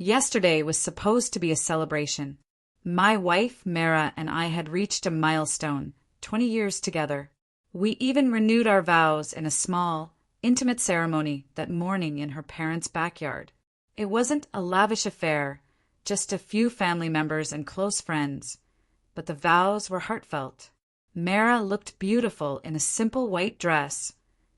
Yesterday was supposed to be a celebration. My wife, Mara, and I had reached a milestone, 20 years together. We even renewed our vows in a small, intimate ceremony that morning in her parents' backyard. It wasn't a lavish affair, just a few family members and close friends, but the vows were heartfelt. Mara looked beautiful in a simple white dress,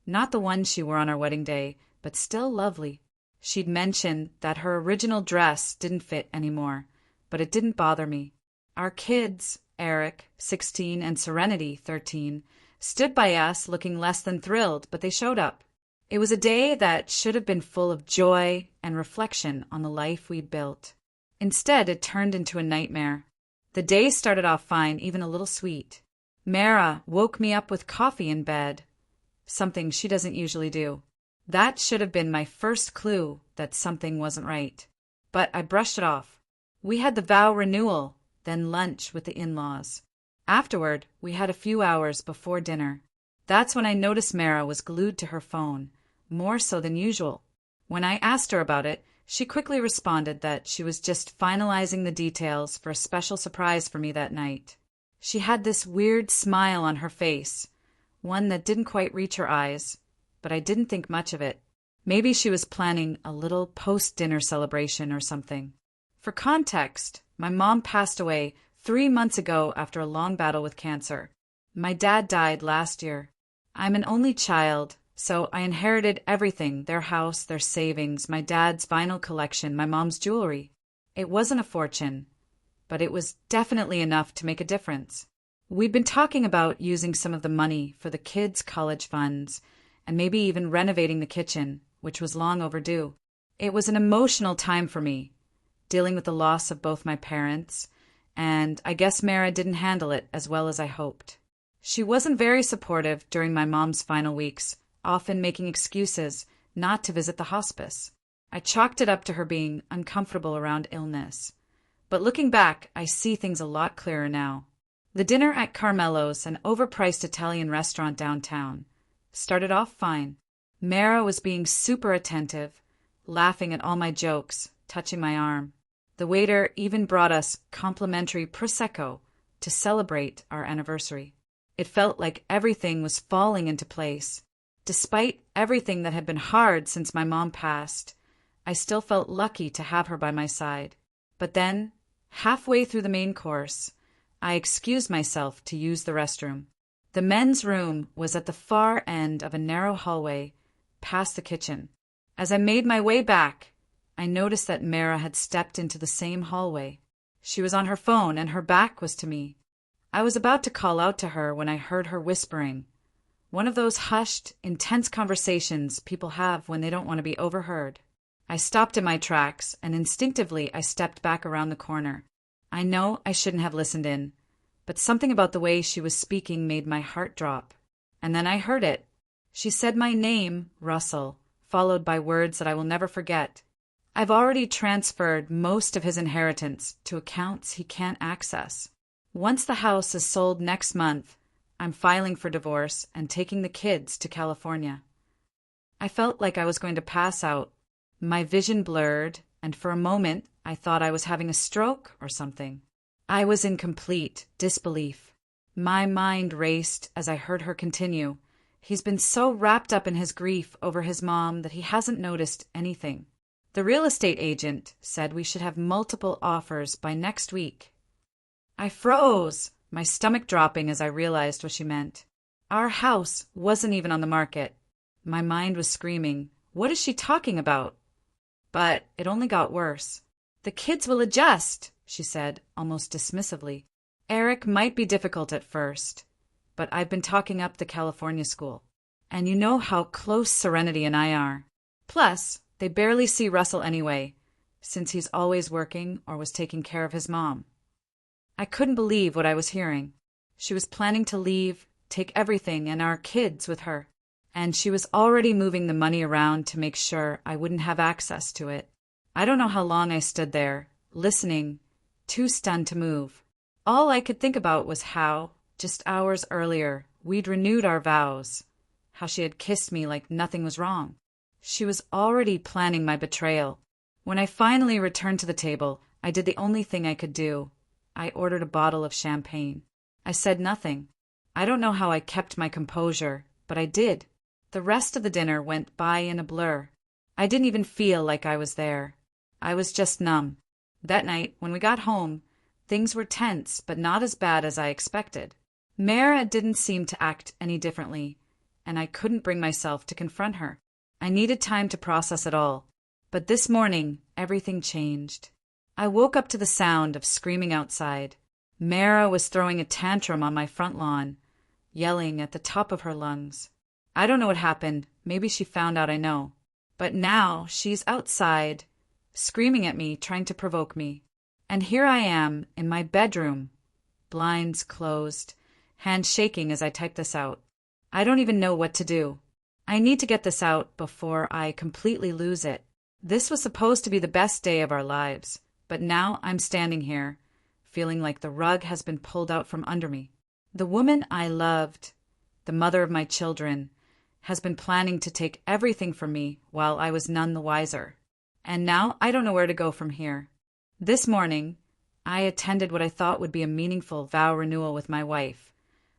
not the one she wore on our wedding day, but still lovely. She'd mentioned that her original dress didn't fit anymore, but it didn't bother me. Our kids, Eric, 16, and Serenity, 13, stood by us looking less than thrilled, but they showed up. It was a day that should have been full of joy and reflection on the life we'd built. Instead, it turned into a nightmare. The day started off fine, even a little sweet. Mara woke me up with coffee in bed, something she doesn't usually do. That should have been my first clue that something wasn't right. But I brushed it off. We had the vow renewal, then lunch with the in-laws. Afterward, we had a few hours before dinner. That's when I noticed Mara was glued to her phone, more so than usual. When I asked her about it, she quickly responded that she was just finalizing the details for a special surprise for me that night. She had this weird smile on her face, one that didn't quite reach her eyes, but I didn't think much of it. Maybe she was planning a little post-dinner celebration or something. For context, my mom passed away 3 months ago after a long battle with cancer. My dad died last year. I'm an only child, so I inherited everything, their house, their savings, my dad's vinyl collection, my mom's jewelry. It wasn't a fortune, but it was definitely enough to make a difference. We'd been talking about using some of the money for the kids' college funds, and maybe even renovating the kitchen, which was long overdue. It was an emotional time for me, dealing with the loss of both my parents, and I guess Mara didn't handle it as well as I hoped. She wasn't very supportive during my mom's final weeks, often making excuses not to visit the hospice. I chalked it up to her being uncomfortable around illness. But looking back, I see things a lot clearer now. The dinner at Carmelo's, an overpriced Italian restaurant downtown, started off fine. Mara was being super attentive, laughing at all my jokes, touching my arm. The waiter even brought us complimentary Prosecco to celebrate our anniversary. It felt like everything was falling into place. Despite everything that had been hard since my mom passed, I still felt lucky to have her by my side. But then, halfway through the main course, I excused myself to use the restroom. The men's room was at the far end of a narrow hallway, past the kitchen. As I made my way back, I noticed that Mara had stepped into the same hallway. She was on her phone and her back was to me. I was about to call out to her when I heard her whispering, one of those hushed, intense conversations people have when they don't want to be overheard. I stopped in my tracks, and instinctively I stepped back around the corner. I know I shouldn't have listened in, but something about the way she was speaking made my heart drop. And then I heard it. She said my name, Russell, followed by words that I will never forget. I've already transferred most of his inheritance to accounts he can't access. Once the house is sold next month, I'm filing for divorce and taking the kids to California. I felt like I was going to pass out. My vision blurred, and for a moment I thought I was having a stroke or something. I was in complete disbelief. My mind raced as I heard her continue. He's been so wrapped up in his grief over his mom that he hasn't noticed anything. The real estate agent said we should have multiple offers by next week. I froze, my stomach dropping as I realized what she meant. Our house wasn't even on the market. My mind was screaming, what is she talking about? But it only got worse. The kids will adjust, she said, almost dismissively. Eric might be difficult at first, but I've been talking up the California school. And you know how close Serenity and I are. Plus, they barely see Russell anyway, since he's always working or was taking care of his mom. I couldn't believe what I was hearing. She was planning to leave, take everything and our kids with her. And she was already moving the money around to make sure I wouldn't have access to it. I don't know how long I stood there, listening, too stunned to move. All I could think about was how, just hours earlier, we'd renewed our vows, how she had kissed me like nothing was wrong. She was already planning my betrayal. When I finally returned to the table, I did the only thing I could do. I ordered a bottle of champagne. I said nothing. I don't know how I kept my composure, but I did. The rest of the dinner went by in a blur. I didn't even feel like I was there. I was just numb. That night, when we got home, things were tense, but not as bad as I expected. Mara didn't seem to act any differently, and I couldn't bring myself to confront her. I needed time to process it all. But this morning, everything changed. I woke up to the sound of screaming outside. Mara was throwing a tantrum on my front lawn, yelling at the top of her lungs. I don't know what happened. Maybe she found out I know. But now she's outside, screaming at me, trying to provoke me. And here I am in my bedroom, blinds closed, hands shaking as I type this out. I don't even know what to do. I need to get this out before I completely lose it. This was supposed to be the best day of our lives, but now I'm standing here, feeling like the rug has been pulled out from under me. The woman I loved, the mother of my children, has been planning to take everything from me while I was none the wiser. And now I don't know where to go from here. This morning, I attended what I thought would be a meaningful vow renewal with my wife,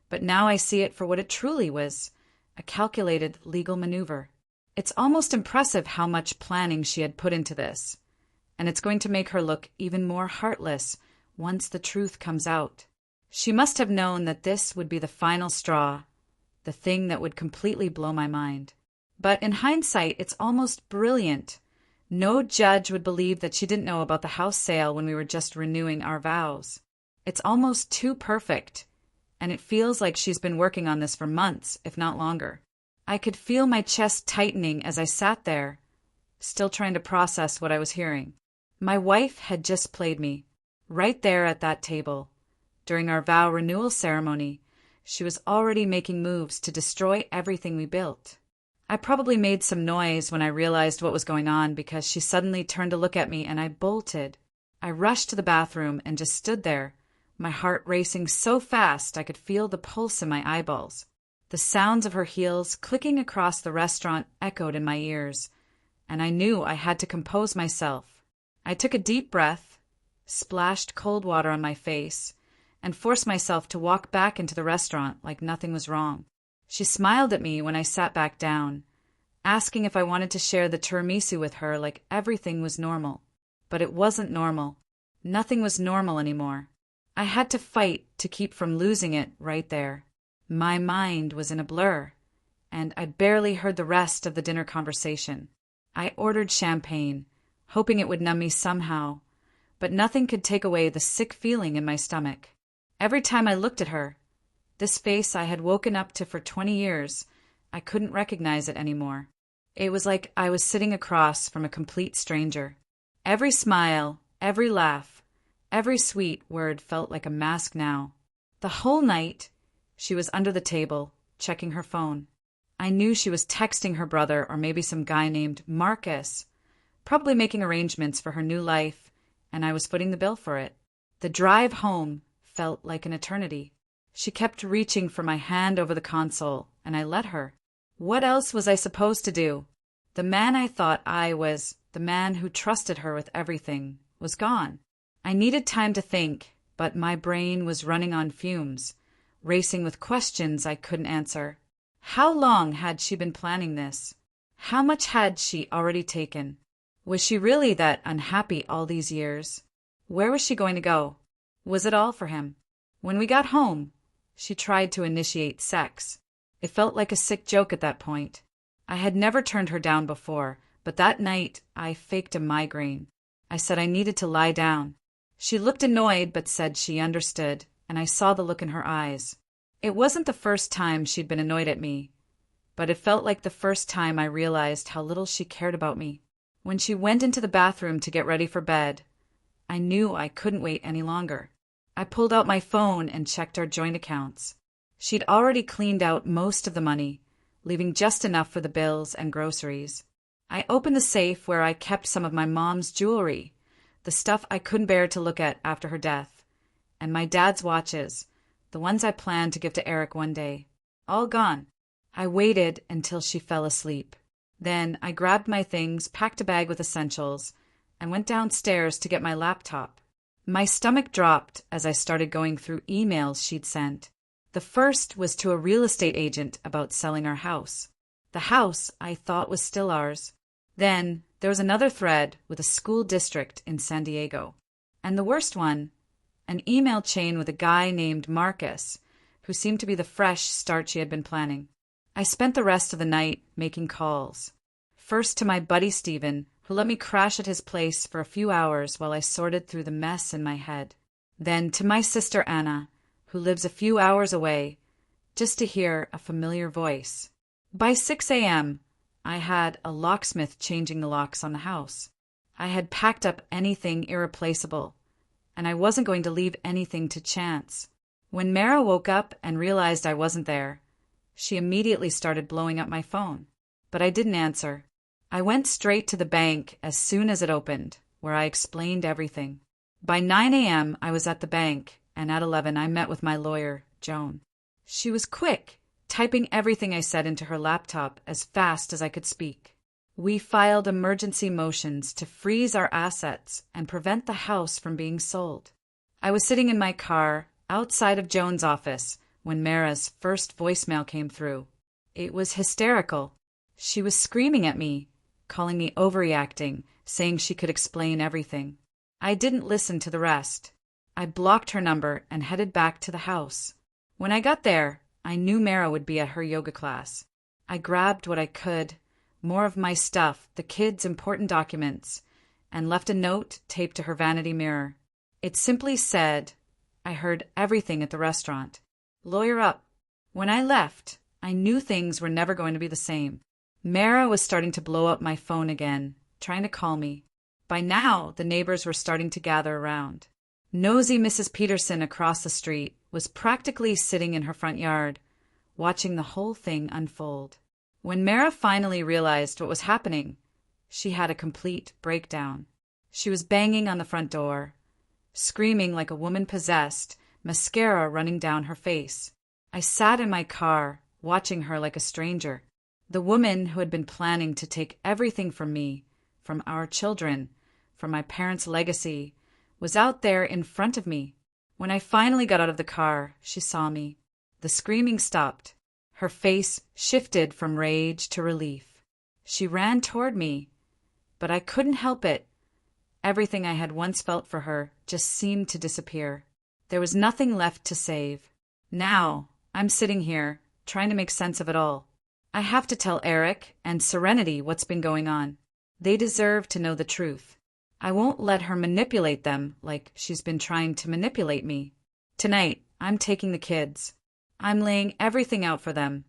but now I see it for what it truly was, a calculated legal maneuver. It's almost impressive how much planning she had put into this, and it's going to make her look even more heartless once the truth comes out. She must have known that this would be the final straw, the thing that would completely blow my mind. But in hindsight, it's almost brilliant. No judge would believe that she didn't know about the house sale when we were just renewing our vows. It's almost too perfect, and it feels like she's been working on this for months, if not longer. I could feel my chest tightening as I sat there, still trying to process what I was hearing. My wife had just played me, right there at that table. During our vow renewal ceremony, she was already making moves to destroy everything we built. I probably made some noise when I realized what was going on because she suddenly turned to look at me and I bolted. I rushed to the bathroom and just stood there, my heart racing so fast I could feel the pulse in my eyeballs. The sounds of her heels clicking across the restaurant echoed in my ears, and I knew I had to compose myself. I took a deep breath, splashed cold water on my face, and forced myself to walk back into the restaurant like nothing was wrong. She smiled at me when I sat back down, asking if I wanted to share the tiramisu with her like everything was normal. But it wasn't normal. Nothing was normal anymore. I had to fight to keep from losing it right there. My mind was in a blur, and I barely heard the rest of the dinner conversation. I ordered champagne, hoping it would numb me somehow, but nothing could take away the sick feeling in my stomach. Every time I looked at her, this face I had woken up to for 20 years, I couldn't recognize it anymore. It was like I was sitting across from a complete stranger. Every smile, every laugh, every sweet word felt like a mask now. The whole night, she was under the table, checking her phone. I knew she was texting her brother or maybe some guy named Marcus, probably making arrangements for her new life, and I was footing the bill for it. The drive home felt like an eternity. She kept reaching for my hand over the console, and I let her. What else was I supposed to do? The man I thought I was, the man who trusted her with everything, was gone. I needed time to think, but my brain was running on fumes, racing with questions I couldn't answer. How long had she been planning this? How much had she already taken? Was she really that unhappy all these years? Where was she going to go? Was it all for him? When we got home, she tried to initiate sex. It felt like a sick joke at that point. I had never turned her down before, but that night I faked a migraine. I said I needed to lie down. She looked annoyed but said she understood, and I saw the look in her eyes. It wasn't the first time she'd been annoyed at me, but it felt like the first time I realized how little she cared about me. When she went into the bathroom to get ready for bed, I knew I couldn't wait any longer. I pulled out my phone and checked our joint accounts. She'd already cleaned out most of the money, leaving just enough for the bills and groceries. I opened the safe where I kept some of my mom's jewelry, the stuff I couldn't bear to look at after her death, and my dad's watches, the ones I planned to give to Eric one day. All gone. I waited until she fell asleep. Then I grabbed my things, packed a bag with essentials, and went downstairs to get my laptop. My stomach dropped as I started going through emails she'd sent. The first was to a real estate agent about selling our house. The house I thought was still ours. Then there was another thread with a school district in San Diego. And the worst one, an email chain with a guy named Marcus, who seemed to be the fresh start she had been planning. I spent the rest of the night making calls. First to my buddy Stephen, who let me crash at his place for a few hours while I sorted through the mess in my head. Then to my sister Anna, who lives a few hours away, just to hear a familiar voice. By 6 a.m., I had a locksmith changing the locks on the house. I had packed up anything irreplaceable, and I wasn't going to leave anything to chance. When Mara woke up and realized I wasn't there, she immediately started blowing up my phone. But I didn't answer. I went straight to the bank as soon as it opened, where I explained everything. By 9 a.m., I was at the bank, and at 11 I met with my lawyer, Joan. She was quick, typing everything I said into her laptop as fast as I could speak. We filed emergency motions to freeze our assets and prevent the house from being sold. I was sitting in my car outside of Joan's office when Mara's first voicemail came through. It was hysterical. She was screaming at me, calling me overreacting, saying she could explain everything. I didn't listen to the rest. I blocked her number and headed back to the house. When I got there, I knew Mara would be at her yoga class. I grabbed what I could, more of my stuff, the kids' important documents, and left a note taped to her vanity mirror. It simply said, "I heard everything at the restaurant. Lawyer up." When I left, I knew things were never going to be the same. Mara was starting to blow up my phone again, trying to call me. By now, the neighbors were starting to gather around. Nosy Mrs. Peterson across the street was practically sitting in her front yard, watching the whole thing unfold. When Mara finally realized what was happening, she had a complete breakdown. She was banging on the front door, screaming like a woman possessed, mascara running down her face. I sat in my car, watching her like a stranger. The woman who had been planning to take everything from me, from our children, from my parents' legacy, was out there in front of me. When I finally got out of the car, she saw me. The screaming stopped. Her face shifted from rage to relief. She ran toward me, but I couldn't help it. Everything I had once felt for her just seemed to disappear. There was nothing left to save. Now, I'm sitting here, trying to make sense of it all. I have to tell Eric and Serenity what's been going on. They deserve to know the truth. I won't let her manipulate them like she's been trying to manipulate me. Tonight, I'm taking the kids. I'm laying everything out for them.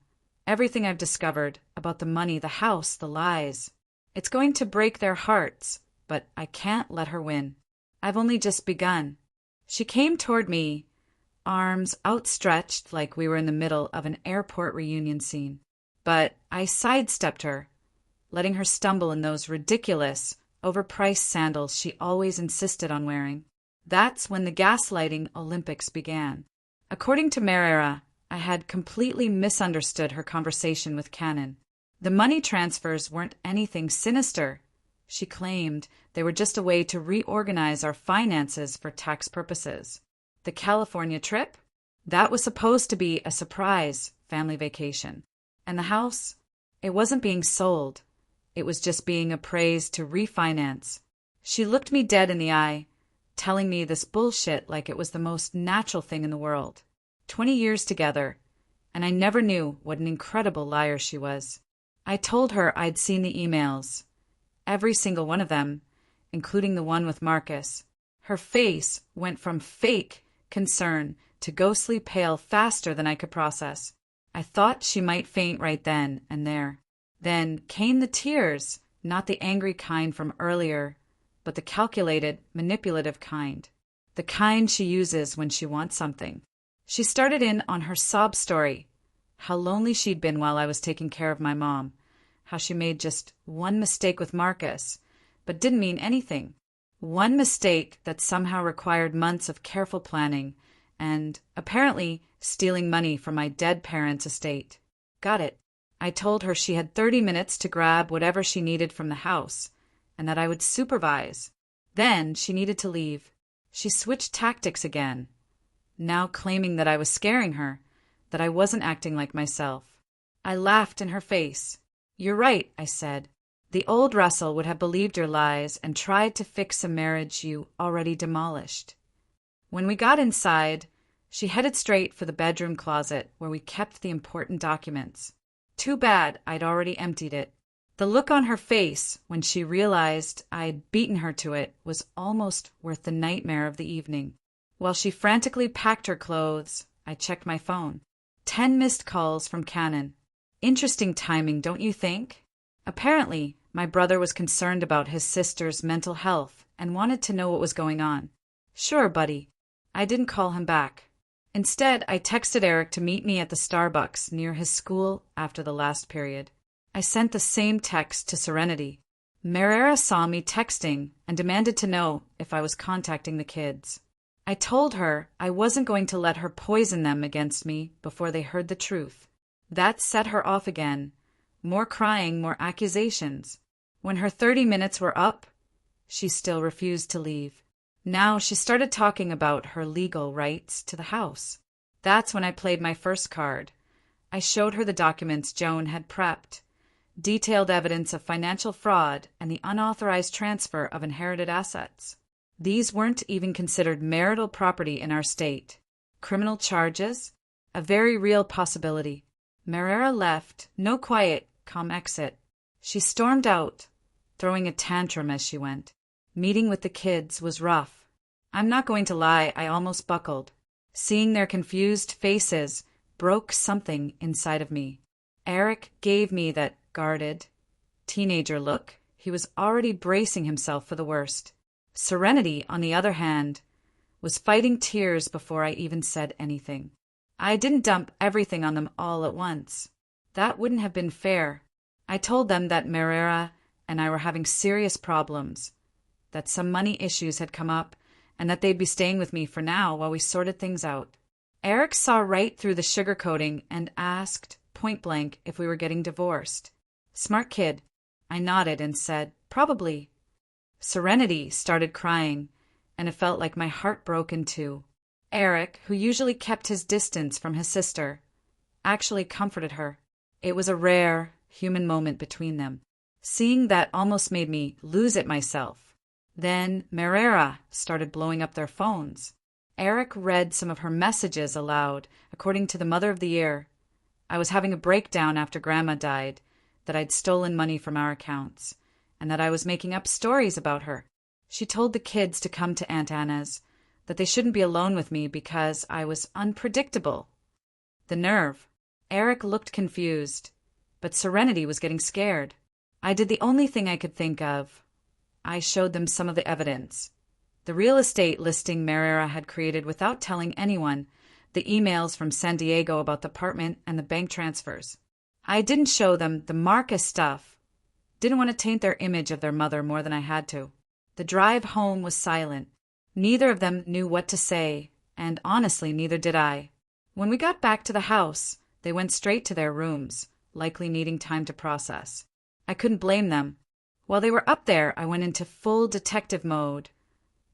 Everything I've discovered about the money, the house, the lies. It's going to break their hearts, but I can't let her win. I've only just begun. She came toward me, arms outstretched like we were in the middle of an airport reunion scene. But I sidestepped her, letting her stumble in those ridiculous, overpriced sandals she always insisted on wearing. That's when the gaslighting Olympics began. According to Mara, I had completely misunderstood her conversation with Cannon. The money transfers weren't anything sinister. She claimed they were just a way to reorganize our finances for tax purposes. The California trip? That was supposed to be a surprise family vacation. And the house? It wasn't being sold. It was just being appraised to refinance. She looked me dead in the eye, telling me this bullshit like it was the most natural thing in the world. 20 years together, and I never knew what an incredible liar she was. I told her I'd seen the emails, every single one of them, including the one with Marcus. Her face went from fake concern to ghostly pale faster than I could process. I thought she might faint right then and there. Then came the tears, not the angry kind from earlier, but the calculated, manipulative kind. The kind she uses when she wants something. She started in on her sob story, how lonely she'd been while I was taking care of my mom, how she made just one mistake with Marcus, but didn't mean anything. One mistake that somehow required months of careful planning and, apparently, stealing money from my dead parents' estate. Got it. I told her she had 30 minutes to grab whatever she needed from the house, and that I would supervise. Then she needed to leave. She switched tactics again, now claiming that I was scaring her, that I wasn't acting like myself. I laughed in her face. "You're right," I said. "The old Russell would have believed your lies and tried to fix a marriage you already demolished." When we got inside, she headed straight for the bedroom closet where we kept the important documents. Too bad I'd already emptied it. The look on her face when she realized I'd beaten her to it was almost worth the nightmare of the evening. While she frantically packed her clothes, I checked my phone. 10 missed calls from Cannon. Interesting timing, don't you think? Apparently, my brother was concerned about his sister's mental health and wanted to know what was going on. "Sure, buddy." I didn't call him back. Instead, I texted Eric to meet me at the Starbucks near his school after the last period. I sent the same text to Serenity. Marrera saw me texting and demanded to know if I was contacting the kids. I told her I wasn't going to let her poison them against me before they heard the truth. That set her off again. More crying, more accusations. When her 30 minutes were up, she still refused to leave. Now she started talking about her legal rights to the house. That's when I played my first card. I showed her the documents Joan had prepped. Detailed evidence of financial fraud and the unauthorized transfer of inherited assets. These weren't even considered marital property in our state. Criminal charges? A very real possibility. Marrera left. No quiet, calm exit. She stormed out, throwing a tantrum as she went. Meeting with the kids was rough. I'm not going to lie, I almost buckled. Seeing their confused faces broke something inside of me. Eric gave me that guarded, teenager look. He was already bracing himself for the worst. Serenity, on the other hand, was fighting tears before I even said anything. I didn't dump everything on them all at once. That wouldn't have been fair. I told them that Marrera and I were having serious problems, that some money issues had come up, and that they'd be staying with me for now while we sorted things out. Eric saw right through the sugarcoating and asked point-blank if we were getting divorced. Smart kid. I nodded and said, "Probably." Serenity started crying, and it felt like my heart broke in two. Eric, who usually kept his distance from his sister, actually comforted her. It was a rare, human moment between them. Seeing that almost made me lose it myself. Then Marrera started blowing up their phones. Eric read some of her messages aloud, according to the Mother of the Year. I was having a breakdown after Grandma died, that I'd stolen money from our accounts, and that I was making up stories about her. She told the kids to come to Aunt Anna's, that they shouldn't be alone with me because I was unpredictable. The nerve. Eric looked confused, but Serenity was getting scared. I did the only thing I could think of. I showed them some of the evidence. The real estate listing Marrera had created without telling anyone, the emails from San Diego about the apartment and the bank transfers. I didn't show them the Marcus stuff. Didn't want to taint their image of their mother more than I had to. The drive home was silent. Neither of them knew what to say, and honestly, neither did I. When we got back to the house, they went straight to their rooms, likely needing time to process. I couldn't blame them. While they were up there, I went into full detective mode,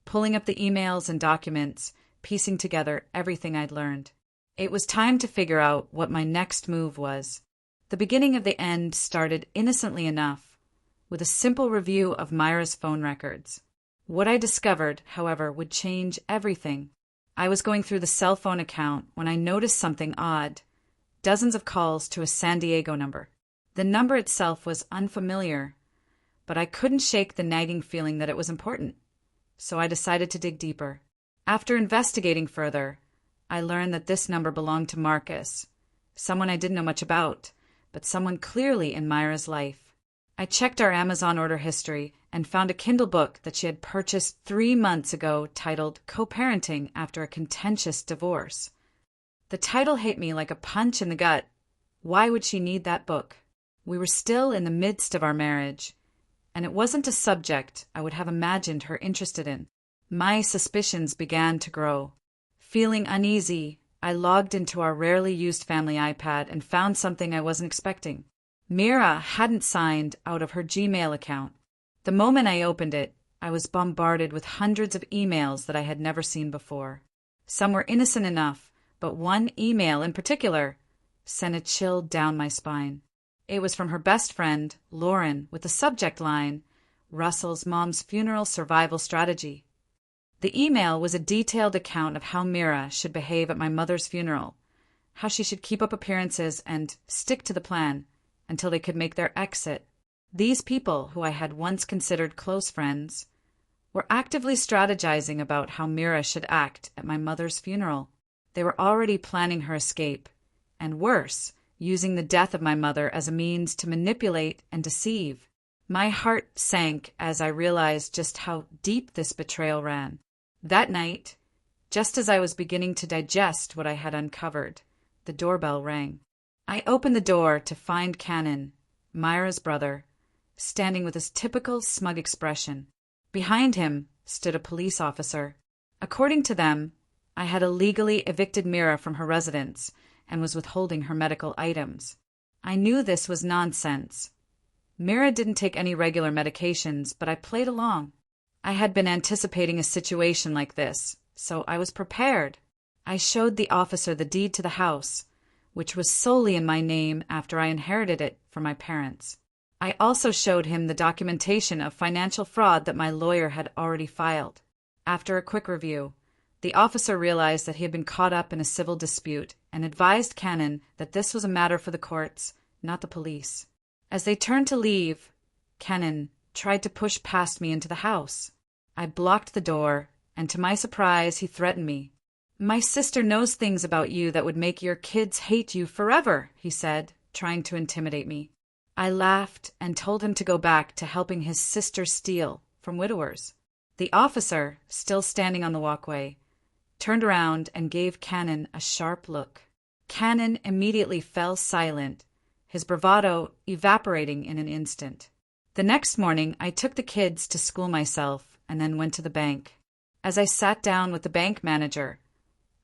pulling up the emails and documents, piecing together everything I'd learned. It was time to figure out what my next move was. The beginning of the end started innocently enough, with a simple review of Myra's phone records. What I discovered, however, would change everything. I was going through the cell phone account when I noticed something odd. Dozens of calls to a San Diego number. The number itself was unfamiliar, but I couldn't shake the nagging feeling that it was important. So I decided to dig deeper. After investigating further, I learned that this number belonged to Marcus, someone I didn't know much about, but someone clearly in Myra's life. I checked our Amazon order history and found a Kindle book that she had purchased 3 months ago titled Co-Parenting After a Contentious Divorce. The title hit me like a punch in the gut. Why would she need that book? We were still in the midst of our marriage, and it wasn't a subject I would have imagined her interested in. My suspicions began to grow. Feeling uneasy, I logged into our rarely used family iPad and found something I wasn't expecting. Mira hadn't signed out of her Gmail account. The moment I opened it, I was bombarded with hundreds of emails that I had never seen before. Some were innocent enough, but one email in particular sent a chill down my spine. It was from her best friend, Lauren, with the subject line, "Russell's mom's funeral survival strategy." The email was a detailed account of how Mira should behave at my mother's funeral, how she should keep up appearances and stick to the plan until they could make their exit. These people, who I had once considered close friends, were actively strategizing about how Mira should act at my mother's funeral. They were already planning her escape, and worse, using the death of my mother as a means to manipulate and deceive. My heart sank as I realized just how deep this betrayal ran. That night, just as I was beginning to digest what I had uncovered, the doorbell rang. I opened the door to find Cannon, Myra's brother, standing with his typical smug expression. Behind him stood a police officer. According to them, I had illegally evicted Mira from her residence and was withholding her medical items. I knew this was nonsense. Mira didn't take any regular medications, but I played along. I had been anticipating a situation like this, so I was prepared. I showed the officer the deed to the house, which was solely in my name after I inherited it from my parents. I also showed him the documentation of financial fraud that my lawyer had already filed. After a quick review, the officer realized that he had been caught up in a civil dispute and advised Cannon that this was a matter for the courts, not the police. As they turned to leave, Cannon tried to push past me into the house. I blocked the door, and to my surprise, he threatened me. "My sister knows things about you that would make your kids hate you forever," he said, trying to intimidate me. I laughed and told him to go back to helping his sister steal from widowers. The officer, still standing on the walkway, turned around and gave Cannon a sharp look. Cannon immediately fell silent, his bravado evaporating in an instant. The next morning, I took the kids to school myself and then went to the bank. As I sat down with the bank manager,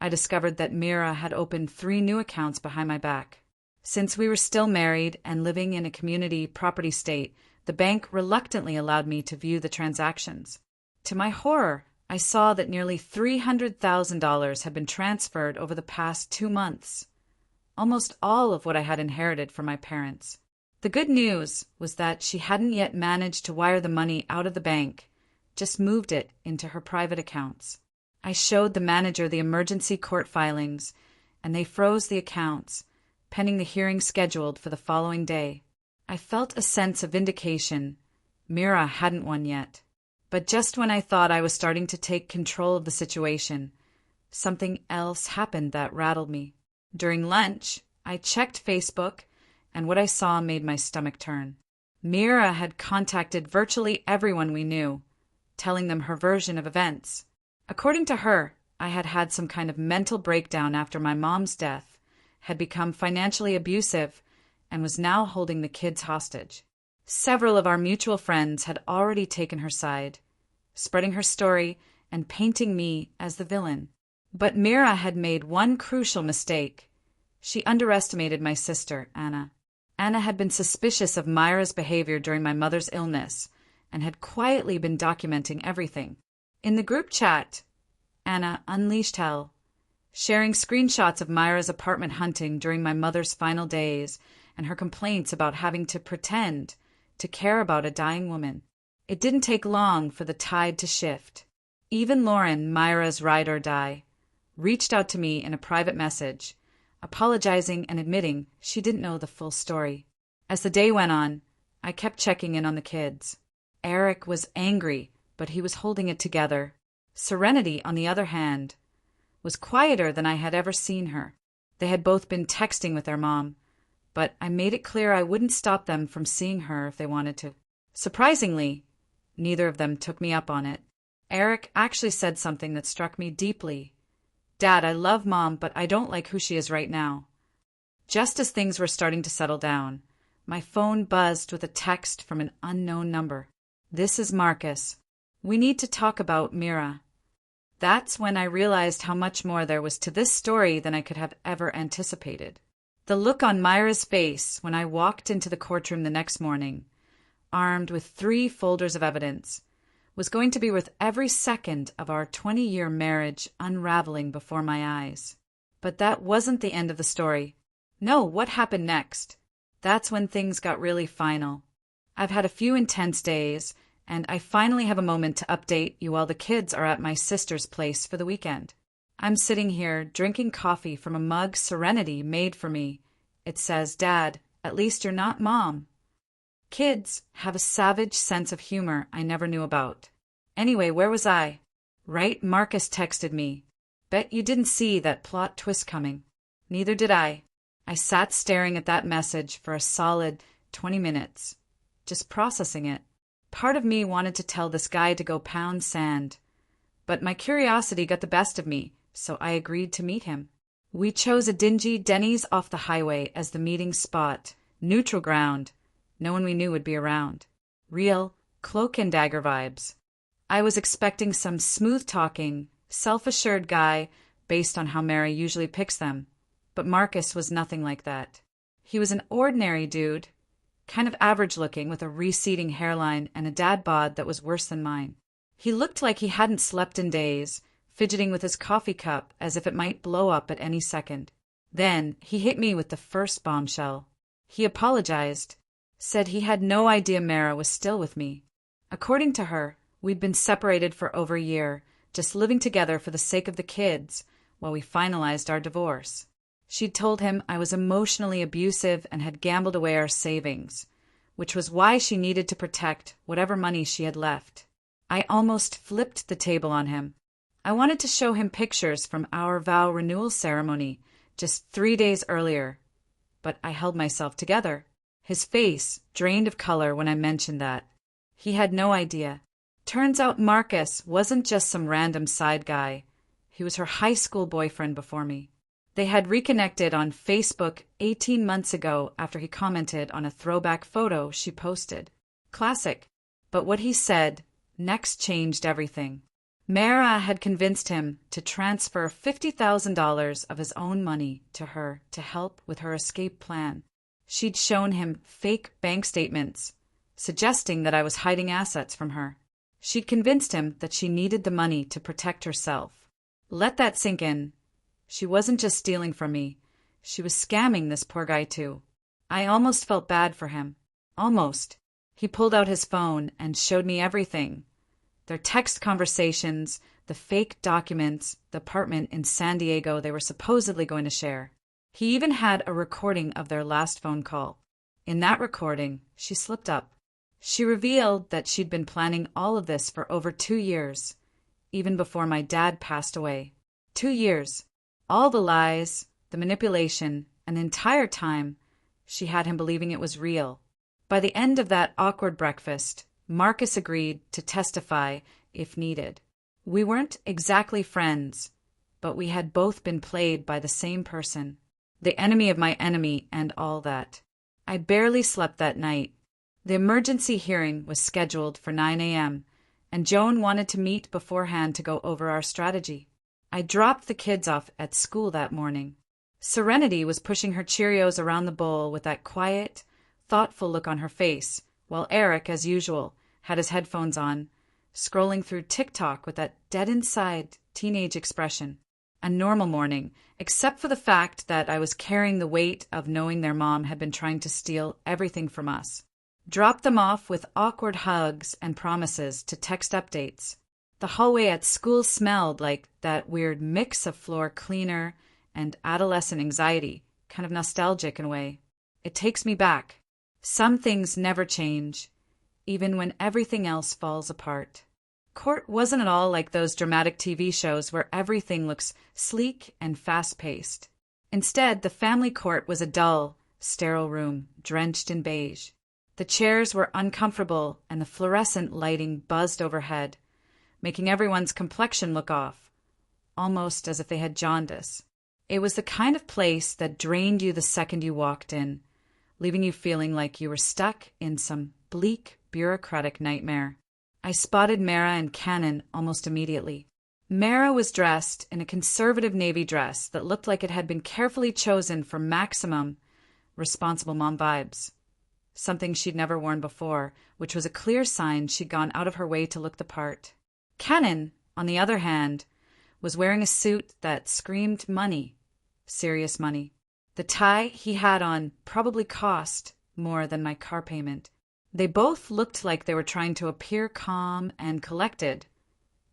I discovered that Mira had opened 3 new accounts behind my back. Since we were still married and living in a community property state, the bank reluctantly allowed me to view the transactions. To my horror, I saw that nearly $300,000 had been transferred over the past 2 months, almost all of what I had inherited from my parents. The good news was that she hadn't yet managed to wire the money out of the bank, just moved it into her private accounts. I showed the manager the emergency court filings, and they froze the accounts, pending the hearing scheduled for the following day. I felt a sense of vindication. Mira hadn't won yet. But just when I thought I was starting to take control of the situation, something else happened that rattled me. During lunch, I checked Facebook, and what I saw made my stomach turn. Mira had contacted virtually everyone we knew, telling them her version of events. According to her, I had had some kind of mental breakdown after my mom's death, had become financially abusive, and was now holding the kids hostage. Several of our mutual friends had already taken her side, spreading her story and painting me as the villain. But Mira had made one crucial mistake. She underestimated my sister, Anna. Anna had been suspicious of Myra's behavior during my mother's illness and had quietly been documenting everything. In the group chat, Anna unleashed hell, sharing screenshots of Myra's apartment hunting during my mother's final days and her complaints about having to pretend to care about a dying woman. It didn't take long for the tide to shift. Even Lauren, Myra's ride or die, reached out to me in a private message, apologizing and admitting she didn't know the full story. As the day went on, I kept checking in on the kids. Eric was angry, but he was holding it together. Serenity, on the other hand, was quieter than I had ever seen her. They had both been texting with their mom, but I made it clear I wouldn't stop them from seeing her if they wanted to. Surprisingly, neither of them took me up on it. Eric actually said something that struck me deeply. "Dad, I love Mom, but I don't like who she is right now." Just as things were starting to settle down, my phone buzzed with a text from an unknown number. "This is Marcus. We need to talk about Mira." That's when I realized how much more there was to this story than I could have ever anticipated. The look on Myra's face when I walked into the courtroom the next morning, armed with 3 folders of evidence, was going to be worth every second of our 20-year marriage unraveling before my eyes. But that wasn't the end of the story. No, what happened next? That's when things got really final. I've had a few intense days, and I finally have a moment to update you while the kids are at my sister's place for the weekend. I'm sitting here drinking coffee from a mug Serenity made for me. It says, "Dad, at least you're not Mom." Kids have a savage sense of humor I never knew about. Anyway, where was I? Right, Marcus texted me. Bet you didn't see that plot twist coming. Neither did I. I sat staring at that message for a solid 20 minutes, just processing it. Part of me wanted to tell this guy to go pound sand, but my curiosity got the best of me, so I agreed to meet him. We chose a dingy Denny's off the highway as the meeting spot, neutral ground. No one we knew would be around. Real cloak and dagger vibes. I was expecting some smooth-talking, self-assured guy based on how Mary usually picks them, but Marcus was nothing like that. He was an ordinary dude, kind of average-looking with a receding hairline and a dad bod that was worse than mine. He looked like he hadn't slept in days, fidgeting with his coffee cup as if it might blow up at any second. Then he hit me with the first bombshell. He apologized, said he had no idea Mara was still with me. According to her, we'd been separated for over a year, just living together for the sake of the kids, while we finalized our divorce. She'd told him I was emotionally abusive and had gambled away our savings, which was why she needed to protect whatever money she had left. I almost flipped the table on him. I wanted to show him pictures from our vow renewal ceremony just 3 days earlier, but I held myself together. His face drained of color when I mentioned that. He had no idea. Turns out Marcus wasn't just some random side guy. He was her high school boyfriend before me. They had reconnected on Facebook 18 months ago after he commented on a throwback photo she posted. Classic. But what he said next changed everything. Mara had convinced him to transfer $50,000 of his own money to her to help with her escape plan. She'd shown him fake bank statements, suggesting that I was hiding assets from her. She'd convinced him that she needed the money to protect herself. Let that sink in. She wasn't just stealing from me. She was scamming this poor guy too. I almost felt bad for him. Almost. He pulled out his phone and showed me everything. Their text conversations, the fake documents, the apartment in San Diego they were supposedly going to share. He even had a recording of their last phone call. In that recording, she slipped up. She revealed that she'd been planning all of this for over 2 years, even before my dad passed away. 2 years. All the lies, the manipulation, and the entire time, she had him believing it was real. By the end of that awkward breakfast, Marcus agreed to testify if needed. We weren't exactly friends, but we had both been played by the same person, the enemy of my enemy and all that. I barely slept that night. The emergency hearing was scheduled for 9 a.m., and Joan wanted to meet beforehand to go over our strategy. I dropped the kids off at school that morning. Serenity was pushing her Cheerios around the bowl with that quiet, thoughtful look on her face, while Eric, as usual, had his headphones on, scrolling through TikTok with that dead-inside teenage expression. A normal morning, except for the fact that I was carrying the weight of knowing their mom had been trying to steal everything from us. Dropped them off with awkward hugs and promises to text updates. The hallway at school smelled like that weird mix of floor cleaner and adolescent anxiety, kind of nostalgic in a way. It takes me back. Some things never change, even when everything else falls apart. Court wasn't at all like those dramatic TV shows where everything looks sleek and fast-paced. Instead, the family court was a dull, sterile room, drenched in beige. The chairs were uncomfortable and the fluorescent lighting buzzed overhead, making everyone's complexion look off, almost as if they had jaundice. It was the kind of place that drained you the second you walked in, leaving you feeling like you were stuck in some bleak, bureaucratic nightmare. I spotted Mara and Cannon almost immediately. Mara was dressed in a conservative navy dress that looked like it had been carefully chosen for maximum responsible mom vibes. something she'd never worn before, which was a clear sign she'd gone out of her way to look the part. Cannon, on the other hand, was wearing a suit that screamed money, serious money. The tie he had on probably cost more than my car payment. They both looked like they were trying to appear calm and collected,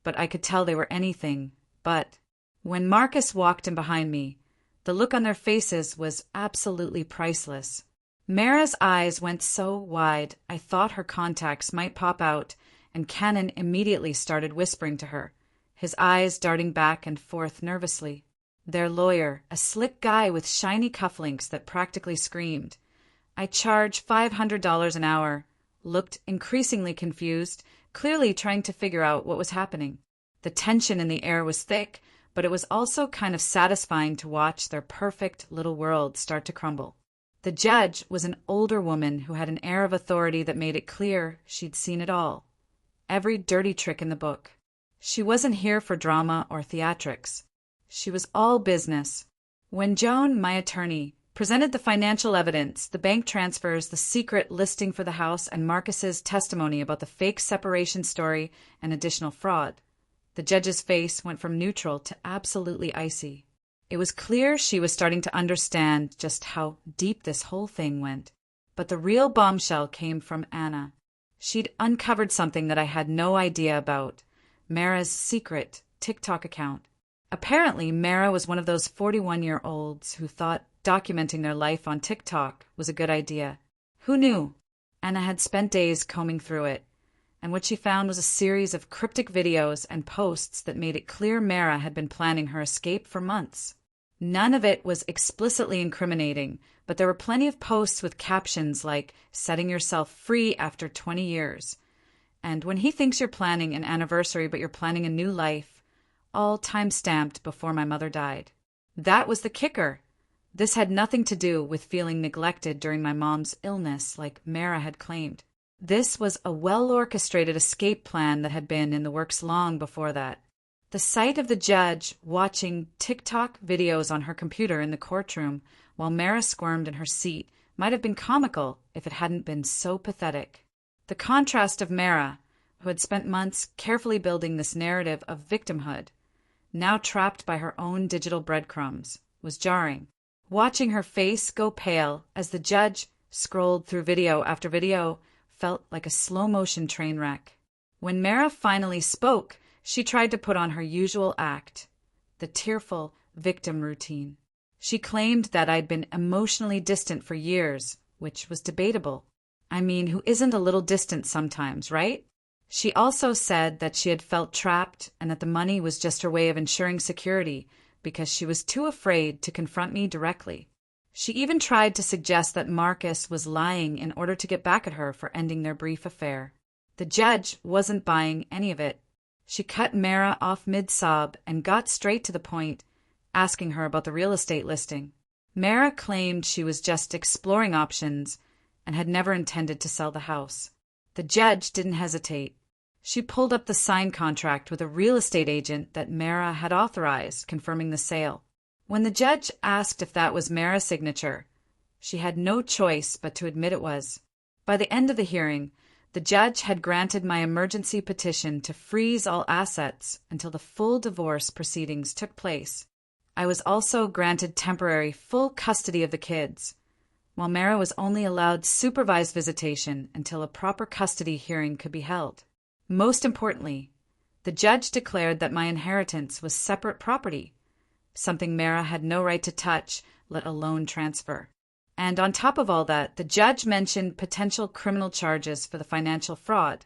but I could tell they were anything but. When Marcus walked in behind me, the look on their faces was absolutely priceless. Mara's eyes went so wide I thought her contacts might pop out, and Cannon immediately started whispering to her, his eyes darting back and forth nervously. Their lawyer, a slick guy with shiny cufflinks that practically screamed, "I charge $500 an hour," looked increasingly confused, clearly trying to figure out what was happening. The tension in the air was thick, but it was also kind of satisfying to watch their perfect little world start to crumble. The judge was an older woman who had an air of authority that made it clear she'd seen it all. Every dirty trick in the book. She wasn't here for drama or theatrics. She was all business. When Joan, my attorney, presented the financial evidence, the bank transfers, the secret listing for the house, and Marcus's testimony about the fake separation story and additional fraud, the judge's face went from neutral to absolutely icy. It was clear she was starting to understand just how deep this whole thing went. But the real bombshell came from Anna. She'd uncovered something that I had no idea about, Mara's secret TikTok account. Apparently, Mara was one of those 41-year-olds who thought documenting their life on TikTok was a good idea. Who knew? Anna had spent days combing through it, and what she found was a series of cryptic videos and posts that made it clear Mara had been planning her escape for months. None of it was explicitly incriminating, but there were plenty of posts with captions like, "Setting yourself free after 20 years," and "When he thinks you're planning an anniversary but you're planning a new life," all time-stamped before my mother died. That was the kicker. This had nothing to do with feeling neglected during my mom's illness like Mara had claimed. This was a well-orchestrated escape plan that had been in the works long before that. The sight of the judge watching TikTok videos on her computer in the courtroom while Mara squirmed in her seat might have been comical if it hadn't been so pathetic. The contrast of Mara, who had spent months carefully building this narrative of victimhood, now trapped by her own digital breadcrumbs, was jarring. Watching her face go pale as the judge scrolled through video after video felt like a slow-motion train wreck. When Mara finally spoke, she tried to put on her usual act, the tearful victim routine. She claimed that I'd been emotionally distant for years, which was debatable. I mean, who isn't a little distant sometimes, right? She also said that she had felt trapped and that the money was just her way of ensuring security because she was too afraid to confront me directly. She even tried to suggest that Marcus was lying in order to get back at her for ending their brief affair. The judge wasn't buying any of it. She cut Mara off mid-sob and got straight to the point, asking her about the real estate listing. Mara claimed she was just exploring options and had never intended to sell the house. The judge didn't hesitate. She pulled up the signed contract with a real estate agent that Mara had authorized, confirming the sale. When the judge asked if that was Mara's signature, she had no choice but to admit it was. By the end of the hearing, the judge had granted my emergency petition to freeze all assets until the full divorce proceedings took place. I was also granted temporary full custody of the kids, while Mara was only allowed supervised visitation until a proper custody hearing could be held. Most importantly, the judge declared that my inheritance was separate property, something Mara had no right to touch, let alone transfer. And on top of all that, the judge mentioned potential criminal charges for the financial fraud,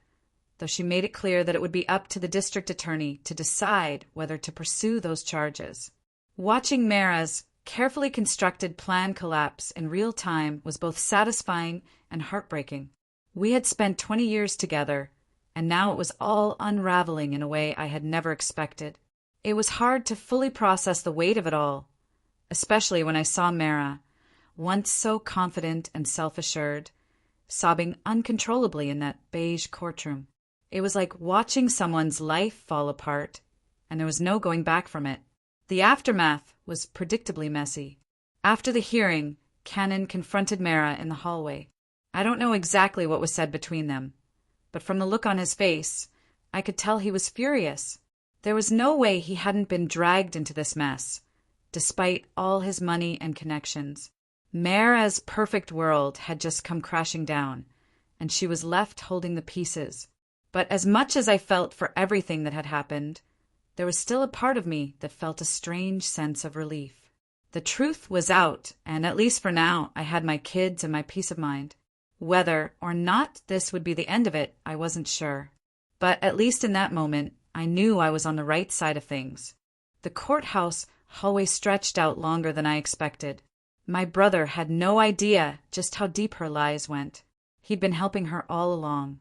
though she made it clear that it would be up to the district attorney to decide whether to pursue those charges. Watching Mara's carefully constructed plan collapse in real time was both satisfying and heartbreaking. We had spent 20 years together, and now it was all unraveling in a way I had never expected. It was hard to fully process the weight of it all, especially when I saw Mara, once so confident and self-assured, sobbing uncontrollably in that beige courtroom. It was like watching someone's life fall apart, and there was no going back from it. The aftermath was predictably messy. After the hearing, Cannon confronted Mara in the hallway. I don't know exactly what was said between them, but from the look on his face, I could tell he was furious. There was no way he hadn't been dragged into this mess, despite all his money and connections. Mara's perfect world had just come crashing down, and she was left holding the pieces. But as much as I felt for everything that had happened, there was still a part of me that felt a strange sense of relief. The truth was out, and at least for now, I had my kids and my peace of mind. Whether or not this would be the end of it, I wasn't sure. But at least in that moment, I knew I was on the right side of things. The courthouse hallway stretched out longer than I expected. My brother had no idea just how deep her lies went. He'd been helping her all along,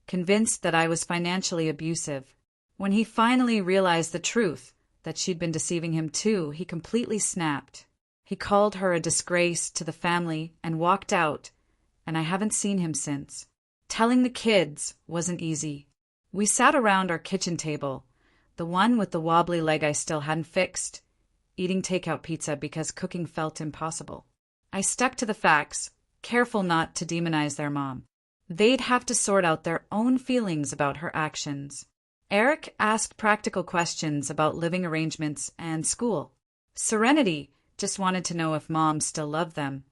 convinced that I was financially abusive. When he finally realized the truth, that she'd been deceiving him too, he completely snapped. He called her a disgrace to the family and walked out, and I haven't seen him since. Telling the kids wasn't easy. We sat around our kitchen table, the one with the wobbly leg I still hadn't fixed, eating takeout pizza because cooking felt impossible. I stuck to the facts, careful not to demonize their mom. They'd have to sort out their own feelings about her actions. Eric asked practical questions about living arrangements and school. Serenity just wanted to know if Mom still loved them,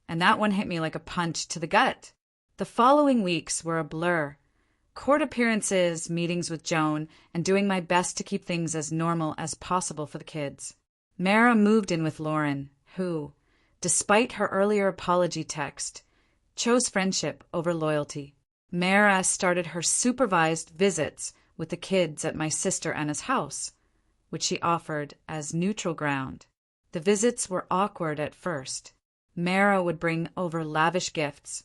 and that one hit me like a punch to the gut. The following weeks were a blur. Court appearances, meetings with Joan, and doing my best to keep things as normal as possible for the kids. Mara moved in with Lauren, who, despite her earlier apology text, chose friendship over loyalty. Mara started her supervised visits with the kids at my sister Anna's house, which she offered as neutral ground. The visits were awkward at first. Mara would bring over lavish gifts,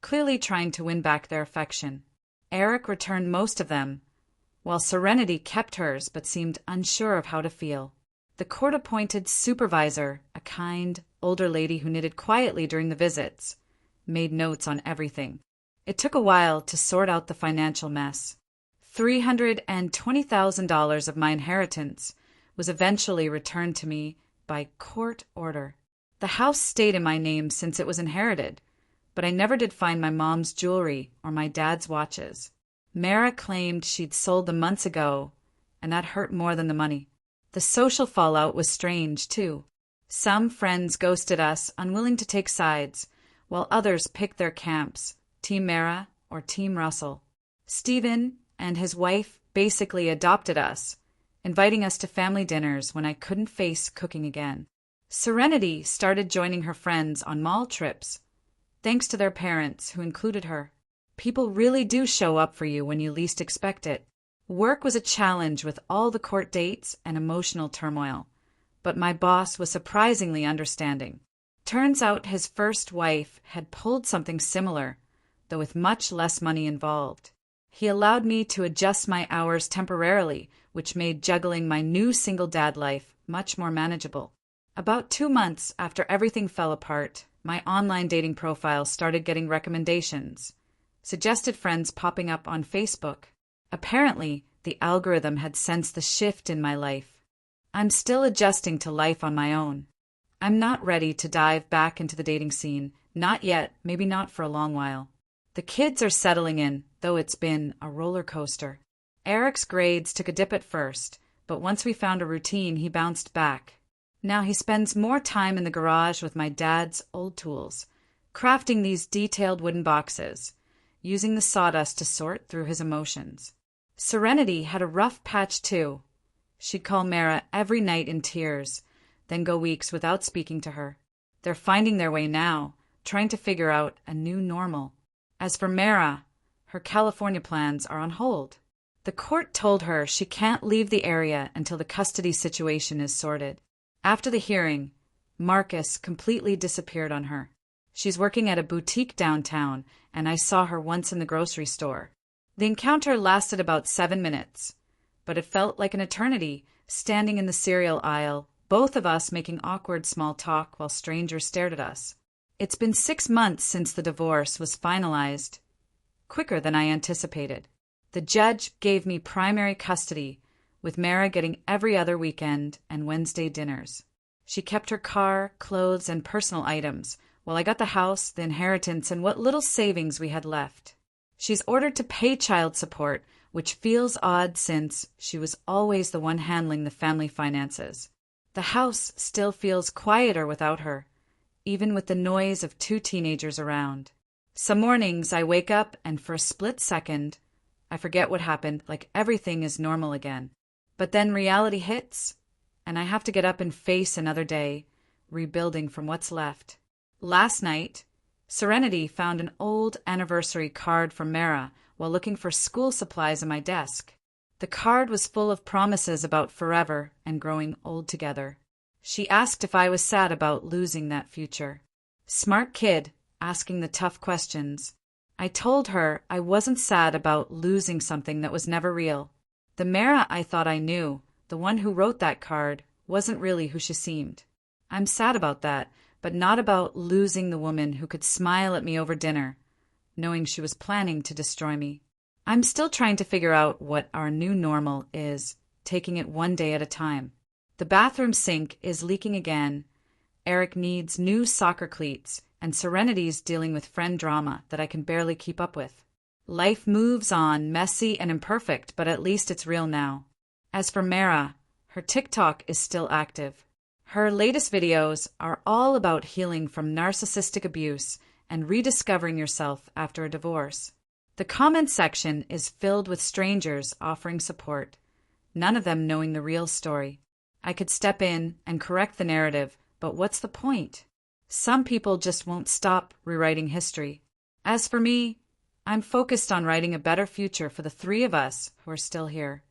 clearly trying to win back their affection. Eric returned most of them, while Serenity kept hers but seemed unsure of how to feel. The court-appointed supervisor, a kind, older lady who knitted quietly during the visits, made notes on everything. It took a while to sort out the financial mess. $320,000 of my inheritance was eventually returned to me by court order. The house stayed in my name since it was inherited, but I never did find my mom's jewelry or my dad's watches. Mara claimed she'd sold them months ago, and that hurt more than the money. The social fallout was strange, too. Some friends ghosted us, unwilling to take sides, while others picked their camps, Team Mara or Team Russell. Stephen and his wife basically adopted us, inviting us to family dinners when I couldn't face cooking again. Serenity started joining her friends on mall trips, thanks to their parents who included her. People really do show up for you when you least expect it. Work was a challenge with all the court dates and emotional turmoil, but my boss was surprisingly understanding. Turns out his first wife had pulled something similar, though with much less money involved. He allowed me to adjust my hours temporarily, which made juggling my new single dad life much more manageable. About 2 months after everything fell apart, my online dating profile started getting recommendations, suggested friends popping up on Facebook. Apparently, the algorithm had sensed the shift in my life. I'm still adjusting to life on my own. I'm not ready to dive back into the dating scene, not yet, maybe not for a long while. The kids are settling in, though it's been a roller coaster. Eric's grades took a dip at first, but once we found a routine, he bounced back. Now he spends more time in the garage with my dad's old tools, crafting these detailed wooden boxes, using the sawdust to sort through his emotions. Serenity had a rough patch too. She'd call Mara every night in tears, then go weeks without speaking to her. They're finding their way now, trying to figure out a new normal. As for Mara, her California plans are on hold. The court told her she can't leave the area until the custody situation is sorted. After the hearing, Marcus completely disappeared on her. She's working at a boutique downtown, and I saw her once in the grocery store. The encounter lasted about 7 minutes, but it felt like an eternity, standing in the cereal aisle, both of us making awkward small talk while strangers stared at us. It's been 6 months since the divorce was finalized, quicker than I anticipated. The judge gave me primary custody, with Mara getting every other weekend and Wednesday dinners. She kept her car, clothes, and personal items, Well, I got the house, the inheritance, and what little savings we had left. She's ordered to pay child support, which feels odd since she was always the one handling the family finances. The house still feels quieter without her, even with the noise of 2 teenagers around. Some mornings I wake up and for a split second, I forget what happened, like everything is normal again. But then reality hits, and I have to get up and face another day, rebuilding from what's left. Last night, Serenity found an old anniversary card from Mara while looking for school supplies on my desk. The card was full of promises about forever and growing old together. She asked if I was sad about losing that future. Smart kid, asking the tough questions. I told her I wasn't sad about losing something that was never real. The Mara I thought I knew, the one who wrote that card, wasn't really who she seemed. I'm sad about that, but not about losing the woman who could smile at me over dinner, knowing she was planning to destroy me. I'm still trying to figure out what our new normal is, taking it one day at a time. The bathroom sink is leaking again. Eric needs new soccer cleats, and Serenity's dealing with friend drama that I can barely keep up with. Life moves on, messy and imperfect, but at least it's real now. As for Mara, her TikTok is still active. Her latest videos are all about healing from narcissistic abuse and rediscovering yourself after a divorce. The comment section is filled with strangers offering support, none of them knowing the real story. I could step in and correct the narrative, but what's the point? Some people just won't stop rewriting history. As for me, I'm focused on writing a better future for the 3 of us who are still here.